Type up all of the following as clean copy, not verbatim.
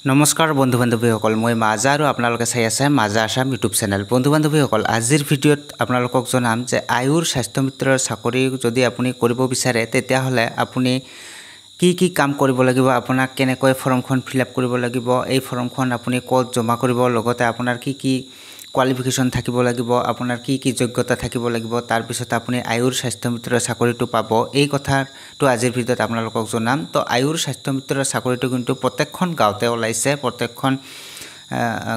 নমস্কাৰ বন্ধু বান্ধৱীসকল মই মাজা আৰু আপোনালোকে চাই আছে মাজা আসাম ইউটিউব চেনেল। বন্ধু বান্ধৱীসকল আজিৰ ভিডিঅ'ত আপোনালোকক জনাম যে আয়ুৰ স্বাস্থ্য মিত্ৰৰ চাকৰি যদি আপুনি কৰিব বিচাৰে তেতিয়াহ'লে আপুনি কি কাম কৰিব লাগিব, আপোনাক কেনেকৈ ফৰ্মখন ফিল আপ কৰিব লাগিব, এই ফৰ্মখন আপুনি ক'ত জমা কৰিব, লগতে আপোনাৰ কি কোৱালিফিকেশ্যন থাকিব লাগিব, আপোনাৰ কি যোগ্যতা থাকিব লাগিব, তাৰ পিছত আপুনি আয়ুৰ স্বাস্থ্য মিত্ৰৰ চাকৰিটো পাব। এই কথাটো আজিৰ ভিডিঅ'ত আপোনালোকক জনাম। তো আয়ুৰ স্বাস্থ্য মিত্ৰৰ চাকৰিটো কিন্তু প্ৰত্যেকখন গাঁৱতে ওলাইছে, প্ৰত্যেকখন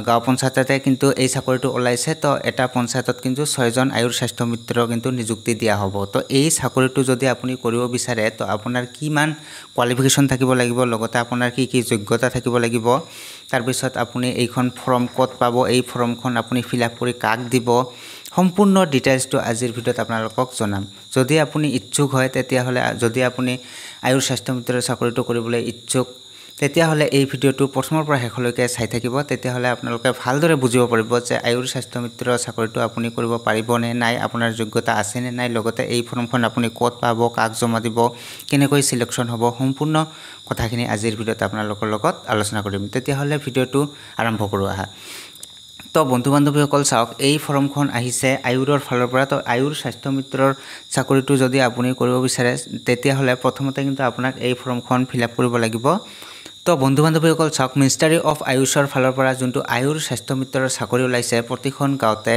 গাঁও পঞ্চায়ততে কিন্তু এই চাকৰিটো ওলাইছে। তো এটা পঞ্চায়তত কিন্তু 6জন আয়ুৰ স্বাস্থ্য মিত্ৰ কিন্তু নিযুক্তি দিয়া হ'ব। তো এই চাকৰিটো যদি আপুনি কৰিব বিচাৰে তো আপোনাৰ কিমান কোৱালিফিকেশ্যন থাকিব লাগিব, লগতে আপোনাৰ কি যোগ্যতা থাকিব লাগিব, তাৰপিছত আপুনি এইখন ফৰ্ম ক'ত পাব, এই ফৰ্মখন আপুনি ফিল আপ কৰি কাক দিব, সম্পূৰ্ণ ডিটেইলছটো আজিৰ ভিডিঅ'ত আপোনালোকক জনাম। যদি আপুনি ইচ্ছুক হয় তেতিয়াহ'লে, যদি আপুনি আয়ুৰ স্বাস্থ্য মিত্ৰৰ চাকৰিটো কৰিবলৈ ইচ্ছুক তেতিয়াহ'লে এই ভিডিঅ'টো প্ৰথমৰ পৰা শেষলৈকে চাই থাকিব। তেতিয়াহ'লে আপোনালোকে ভালদৰে বুজিব পাৰিব যে আয়ুৰ স্বাস্থ্য মিত্ৰৰ চাকৰিটো আপুনি কৰিব পাৰিবনে নাই, আপোনাৰ যোগ্যতা আছেনে নাই, লগতে এই ফৰ্মখন আপুনি ক'ত পাব, কাক জমা দিব, কেনেকৈ চিলেকশ্যন হ'ব, সম্পূৰ্ণ কথাখিনি আজিৰ ভিডিঅ'ত আপোনালোকৰ লগত আলোচনা কৰিম। তেতিয়াহ'লে ভিডিঅ'টো আৰম্ভ কৰোঁ আহা। তো বন্ধু বান্ধৱীসকল চাওক, এই ফৰ্মখন আহিছে আয়ুৰৰ ফালৰ পৰা। তো আয়ুৰ স্বাস্থ্য মিত্ৰৰ চাকৰিটো যদি আপুনি কৰিব বিচাৰে তেতিয়াহ'লে প্ৰথমতে কিন্তু আপোনাক এই ফৰ্মখন ফিল আপ কৰিব লাগিব। তো বন্ধু বান্ধৱীসকল চাওক, মিনিষ্টাৰী অফ আয়ুষৰ ফালৰ পৰা যোনটো আয়ুৰ স্বাস্থ্য মিত্ৰৰ চাকৰি ওলাইছে, প্ৰতিখন গাঁৱতে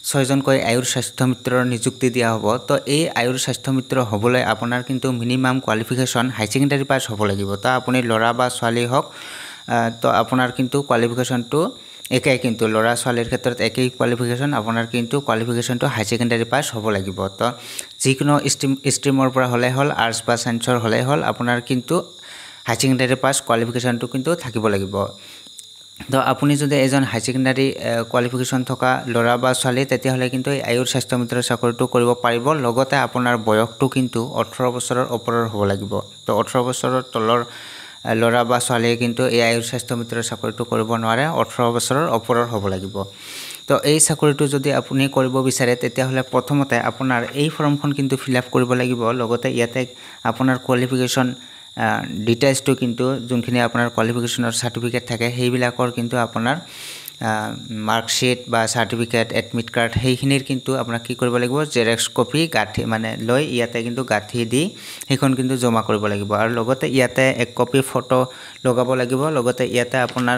6জনকৈ আয়ুৰ স্বাস্থ্য মিত্ৰৰ নিযুক্তি দিয়া হ'ব। তো এই আয়ুৰ স্বাস্থ্য মিত্ৰ হ'বলৈ আপোনাৰ কিন্তু মিনিমাম কোৱালিফিকেশ্যন হাই ছেকেণ্ডাৰী পাছ হ'ব লাগিব। তো আপুনি ল'ৰা বা ছোৱালী হওক, তো আপোনাৰ কিন্তু কোৱালিফিকেশ্যনটো একেই, কিন্তু ল'ৰা ছোৱালীৰ ক্ষেত্ৰত একেই কোৱালিফিকেশ্যন, আপোনাৰ কিন্তু কোৱালিফিকেশ্যনটো হাই ছেকেণ্ডাৰী পাছ হ'ব লাগিব। তো যিকোনো ষ্ট্ৰীমৰ পৰা হ'লে হ'ল, আৰ্টছ বা ছায়েন্সৰ হ'লে হ'ল, আপোনাৰ কিন্তু হাই ছেকেণ্ডাৰী পাছ কোৱালিফিকেশ্যনটো কিন্তু থাকিব লাগিব। তো আপুনি যদি এজন হাই ছেকেণ্ডাৰী কোৱালিফিকেশ্যন থকা ল'ৰা বা ছোৱালী তেতিয়াহ'লে কিন্তু এই আয়ুৰ স্বাস্থ্য মিত্ৰৰ চাকৰিটো কৰিব পাৰিব। লগতে আপোনাৰ বয়সটো কিন্তু 18 বছৰৰ ওপৰৰ হ'ব লাগিব। তো 18 বছৰৰ তলৰ ল'ৰা বা ছোৱালীয়ে কিন্তু এই আয়ুৰ স্বাস্থ্য মিত্ৰৰ চাকৰিটো কৰিব নোৱাৰে, 18 বছৰৰ ওপৰৰ হ'ব লাগিব। তো এই চাকৰিটো যদি আপুনি কৰিব বিচাৰে তেতিয়াহ'লে প্ৰথমতে আপোনাৰ এই ফৰ্মখন কিন্তু ফিল আপ কৰিব লাগিব। লগতে ইয়াতে আপোনাৰ কোৱালিফিকেশ্যন ডিটেইলছটো কিন্তু যোনখিনি আপোনাৰ কোৱালিফিকেশ্যনৰ চাৰ্টিফিকেট থাকে সেইবিলাকৰ কিন্তু আপোনাৰ মাৰ্কশ্বিট বা চাৰ্টিফিকেট, এডমিট কাৰ্ড, সেইখিনিৰ কিন্তু আপোনাক কি কৰিব লাগিব, জেৰক্স কপি গাঁঠি লৈ ইয়াতে কিন্তু গাঁঠি দি সেইখন কিন্তু জমা কৰিব লাগিব। আৰু লগতে ইয়াতে 1 কপি ফটো লগাব লাগিব। লগতে ইয়াতে আপোনাৰ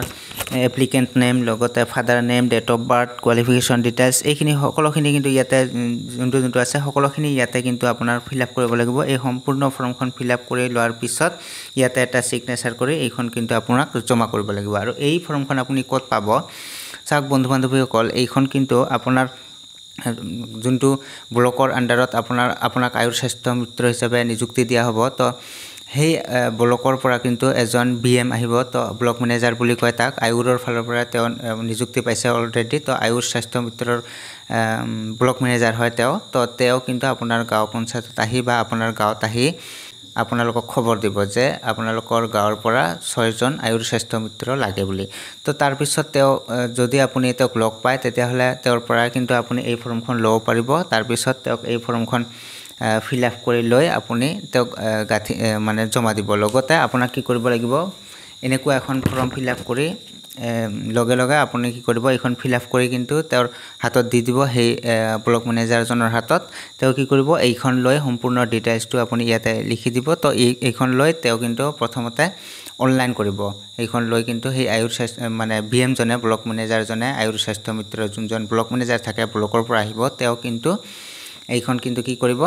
এপ্লিকেণ্ট নেম, লগতে father name, date of birth, qualification details, এইখিনি সকলোখিনি কিন্তু ইয়াতে যোনটো আছে সকলোখিনি ইয়াতে কিন্তু আপোনাৰ ফিল আপ কৰিব লাগিব। এই সম্পূৰ্ণ ফৰ্মখন ফিল আপ কৰি লোৱাৰ পিছত ইয়াতে এটা ছিগনেচাৰ কৰি এইখন কিন্তু আপোনাক জমা কৰিব লাগিব। আৰু এই ফৰ্মখন আপুনি ক'ত পাব চাওক বন্ধু বান্ধৱীসকল, এইখন কিন্তু আপোনাৰ যোনটো ব্লকৰ আণ্ডাৰত আপোনাক আয়ুৰ স্বাস্থ্য মিত্ৰ হিচাপে নিযুক্তি দিয়া হ'ব। তো সেই ব্লকৰ পৰা কিন্তু এজন BM আহিব। তো ব্লক মেনেজাৰ বুলি কয় তাক, আয়ুৰৰ ফালৰ পৰা তেওঁ নিযুক্তি পাইছে অলৰেডি। তো আয়ুৰ স্বাস্থ্য মিত্ৰৰ ব্লক মেনেজাৰ হয় তেওঁ। তো তেওঁ কিন্তু আপোনাৰ গাঁও পঞ্চায়তত আহি বা আপোনাৰ গাঁৱত আহি আপোনালোকক খবৰ দিব যে আপোনালোকৰ গাঁৱৰ পৰা 6জন আয়ুৰ স্বাস্থ্য মিত্ৰ লাগে বুলি। তো তাৰপিছত তেওঁ যদি আপুনি তেওঁক লগ পায় তেতিয়াহ'লে তেওঁৰ পৰা কিন্তু আপুনি এই ফৰ্মখন ল'ব পাৰিব। তাৰপিছত তেওঁক এই ফৰ্মখন ফিল আপ কৰি লৈ আপুনি তেওঁক জমা দিব। লগতে আপোনাক কি কৰিব লাগিব, এনেকুৱা এখন ফৰ্ম ফিল আপ কৰি লগে লগে আপুনি কি কৰিব, এইখন ফিল আপ কৰি কিন্তু তেওঁৰ হাতত দি দিব, সেই ব্লক মেনেজাৰজনৰ হাতত। তেওঁ কি কৰিব, এইখন লৈ সম্পূৰ্ণ ডিটেইলছটো আপুনি ইয়াতে লিখি দিব। তো এইখন লৈ তেওঁ কিন্তু প্ৰথমতে অনলাইন কৰিব। এইখন লৈ কিন্তু সেই আয়ুৰ স্বাস্থ্য BM জনে, ব্লক মেনেজাৰজনে, আয়ুৰ স্বাস্থ্য মিত্ৰ যোনজন ব্লক মেনেজাৰ থাকে ব্লকৰ পৰা আহিব, তেওঁ কিন্তু এইখন কিন্তু কি কৰিব,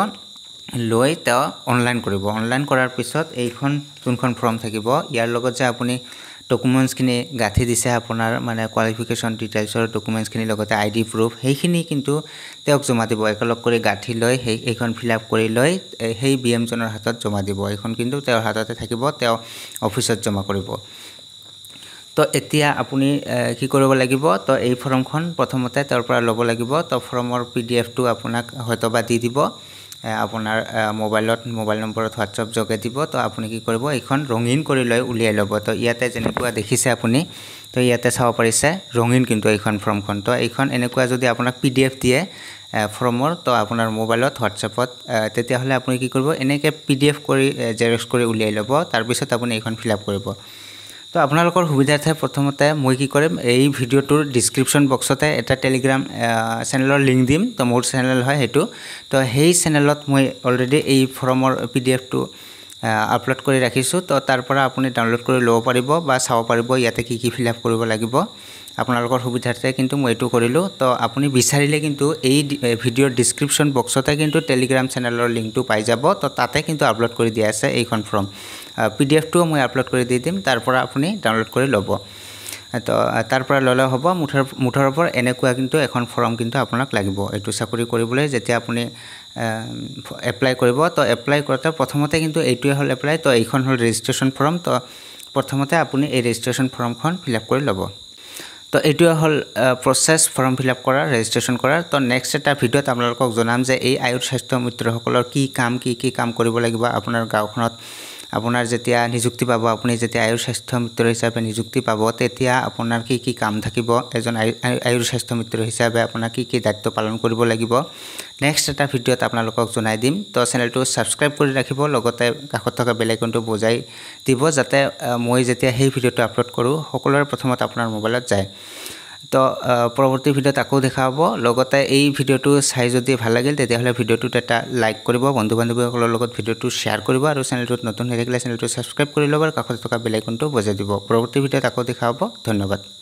লৈ তেওঁ অনলাইন কৰিব। অনলাইন কৰাৰ পিছত এইখন যোনখন ফৰ্ম থাকিব, ইয়াৰ লগত যে আপুনি ডকুমেণ্টছখিনি গাঁঠি দিছে, আপোনাৰ কোৱালিফিকেশ্যন ডিটেইলছৰ ডকুমেণ্টছখিনি, লগতে ID প্ৰুফ, সেইখিনি কিন্তু তেওঁক জমা দিব। একেলগ কৰি গাঁঠি লৈ এইখন ফিল আপ কৰি লৈ সেই BM জনৰ হাতত জমা দিব। এইখন কিন্তু তেওঁৰ হাততে থাকিব, তেওঁ অফিচত জমা কৰিব। তো এতিয়া আপুনি কি কৰিব লাগিব, তো এই ফৰ্মখন প্ৰথমতে তেওঁৰ পৰা ল'ব লাগিব। তো ফৰ্মৰ PDF-টো আপোনাক হয়তোবা দি দিব আপোনাৰ মোবাইল নম্বৰত হোৱাটছআপ যোগে দিব। তো আপুনি কি কৰিব, এইখন ৰঙীন কৰি লৈ উলিয়াই ল'ব। তো ইয়াতে যেনেকুৱা দেখিছে আপুনি, তো ইয়াতে চাব পাৰিছে ৰঙীন কিন্তু এইখন ফৰ্মখন। তো এইখন এনেকুৱা যদি আপোনাক PDF দিয়ে ফৰ্মৰ, তো আপোনাৰ মোবাইলত হোৱাটছআপত, তেতিয়াহ'লে আপুনি কি কৰিব, এনেকৈ PDF কৰি জেৰক্স কৰি উলিয়াই ল'ব। তাৰপিছত আপুনি এইখন ফিল আপ কৰিব। তো আপোনালোকৰ সুবিধাৰ্থে প্ৰথমতে মই কি কৰিম এই ভিডিঅ'টোৰ ডেসক্ৰিপচন বক্সতে এটা টেলিগ্ৰাম চেনেলৰ লিংক দিম তো মোৰ চেনেল হয় হেতু তো সেই চেনেলত মই অলৰেডি এই ফৰ্মৰ পিডিএফটো আপলোড কৰি ৰাখিছো তো তাৰ পৰা আপুনি ডাউনলোড কৰি ল'ব পাৰিব বা চাব পাৰিব ইয়াতে কি ফিল আপ কৰিব লাগিব আপোনালোকৰ সুবিধাৰ্থে কিন্তু মই এটো কৰিলো তো আপুনি বিচাৰিলে কিন্তু এই ভিডিঅ'ৰ ডেসক্ৰিপচন বক্সতে কিন্তু টেলিগ্ৰাম চেনেলৰ লিংকটো পাই যাব তো তাতে কিন্তু আপলোড কৰি দিয়া আছে এইখন ফৰ্ম পিডিএফটো মই আপলোড কৰি দি দিম তাৰ পৰা আপুনি ডাউনলোড কৰি ল'ব তো তাৰ পৰা ললে হ'ব মুঠৰ ওপৰ এনেকুৱা কিন্তু এখন ফৰ্ম কিন্তু আপোনাক লাগিব এটো চাকৰি কৰিবলৈ যেতিয়া আপুনি এপ্লাই কৰিব তো এপ্লাই কৰতে প্ৰথমতে কিন্তু এইটোৱে হল এপ্লাই তো এইখন হল ৰেজিষ্ট্ৰেচন ফৰ্ম তো প্ৰথমতে আপুনি এই ৰেজিষ্ট্ৰেচন ফৰ্মখন ফিল আপ কৰি ল'ব তো এইটোৱে হল প্ৰসেস ফৰ্ম ফিল আপ কৰা ৰেজিষ্ট্ৰেচন কৰাৰ তো নেক্সট এটা ভিডিঅ'ত আপোনালোকক জনাম যে এই আয়ুৰ স্বাস্থ্য মিত্ৰসকলৰ কি কাম কৰিব লাগিব আপোনাৰ গাঁওখনত আপোনাৰ যেতিয়া নিযুক্তি পাব আপুনি যেতিয়া আয়ুৰ স্বাস্থ্য মিত্ৰ হিচাপে নিযুক্তি পাব তেতিয়া আপোনাৰ কি কাম থাকিব এজন আয়ুৰ স্বাস্থ্য মিত্ৰ হিচাপে আপোনাৰ কি দায়িত্ব পালন কৰিব লাগিব নেক্সট এটা ভিডিঅ'ত আপোনালোকক জনাই দিম তো চেনেলটো সাবস্ক্ৰাইব কৰি ৰাখিব লগতে কাষত থকা বেল আইকনটো বজাই দিব যাতে মই যেতিয়া সেই ভিডিঅ'টো আপলোড কৰো সকলোৰে প্ৰথমতে আপোনাৰ মোবাইলত যায় তো পৰৱৰ্তী ভিডিঅ'ত আকৌ দেখা হ'ব লগতে এই ভিডিঅ'টো চাই যদি ভাল লাগিল তেতিয়াহলে ভিডিঅ'টোত এটা লাইক কৰিব বন্ধু বান্ধৱীসকলৰ লগত ভিডিঅ'টো শেয়াৰ কৰিব আৰু চেনেলটোত নতুন হৈ থাকিলে চেনেলটো সাবস্ক্ৰাইব কৰি ল'ব আৰু কাষত থকা বেল আইকনটো বজাই দিব পৰৱৰ্তী ভিডিঅ'ত আকৌ দেখা হ'ব ধন্যবাদ